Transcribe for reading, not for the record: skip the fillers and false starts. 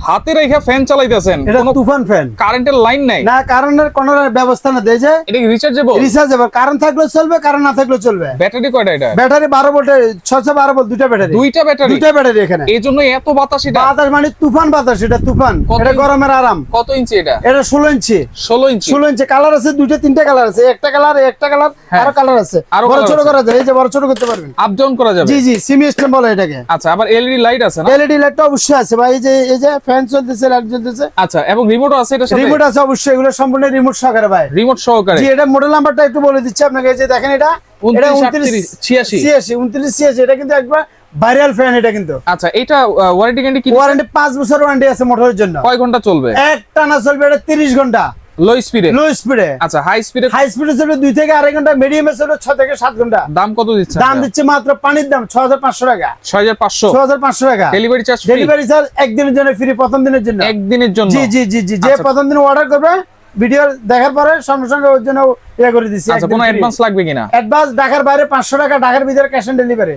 হাতে রেখে ফ্যান চালাইতেছেন, এটা তুফান ফ্যান, কারেন্টের লাইন নাই, না কারেন্টের কোনো ব্যবস্থা না দেয় যে। এটা কি রিচার্জেবল? রিচার্জেবল, কারেন্ট থাকলে চলবে, কারেন্ট না থাকলে চলবে। ব্যাটারি কয়টা এটা? ব্যাটারি 12 ভোল্টের 612 ভোল্ট, দুইটা ব্যাটারি। দুইটা ব্যাটারি? দুইটা ব্যাটারি এখানে। এই জন্য এত বাতাস। এটা বাতাস মানে তুফান বাতাস, এটা তুফান, এটা গরমের আরাম। কত ইঞ্চি এটা? এটা 16 ইঞ্চি। 16 ইঞ্চি। 16 ইঞ্চি কালার আছে, দুইটা তিনটা কালার আছে, একটা কালার আরো কালার আছে, বড় ছোট করা যায়, এই যে বড় ছোট করতে পারবেন, আপ ডাউন করা যাবে। জি জি, সেমি স্ট্যান্ড বলে এটাকে। আচ্ছা, আবার এলইডি লাইট আছে না? এলইডি লাইটটা অবশ্যই আছে ভাই, এই যে ফ্যান চলতেছে, লাইট জ্বলতেছে। আচ্ছা, এবং রিমোটও আছে এটার সাথে? রিমোট আছে অবশ্যই, এগুলো সম্পূর্ণ রিমোট সহকারে ভাই। রিমোট সহকারে? জি, এটা মডেল নাম্বারটা একটু বলে দিচ্ছি আপনাকে, এই যে দেখেন, এটা 2986, এটা কিন্তু একবার ভাইরাল ফ্যান এটা কিন্তু। আচ্ছা, এটা ওয়ারেন্টি গ্যারান্টি কি? ওয়ারেন্টি 5 বছর ওয়ারেন্টি আছে মোটরের জন্য। কয় ঘন্টা চলবে? একটানা চলবে এটা 30 ঘন্টা। লো স্পিডে? লো স্পিডে। আচ্ছা, হাই স্পিডে? হাই স্পিডে চলবে 2 থেকে আড়াই ঘন্টা, মিডিয়ামে চলবে 6 থেকে 7 ঘন্টা। দাম কত দিচ্ছে? দাম দিচ্ছে মাত্র পানির দাম 6500 টাকা। 6500 টাকা। Delivery charge? ডেলিভারি চার্জ একদিনের জন্য ফ্রি, প্রথম দিনের জন্য। একদিনের জন্য? জি জি জি জি, যে প্রথম দিন অর্ডার করবে ভিডিও দেখার পরে সঙ্গে সঙ্গে ওর জন্য ইয়া করে দিচ্ছি। আচ্ছা, কোনো অ্যাডভান্স লাগবে কিনা? অ্যাডভান্স ঢাকার বাইরে 500 টাকা, ঢাকার ভিতরে ক্যাশ অন ডেলিভারি।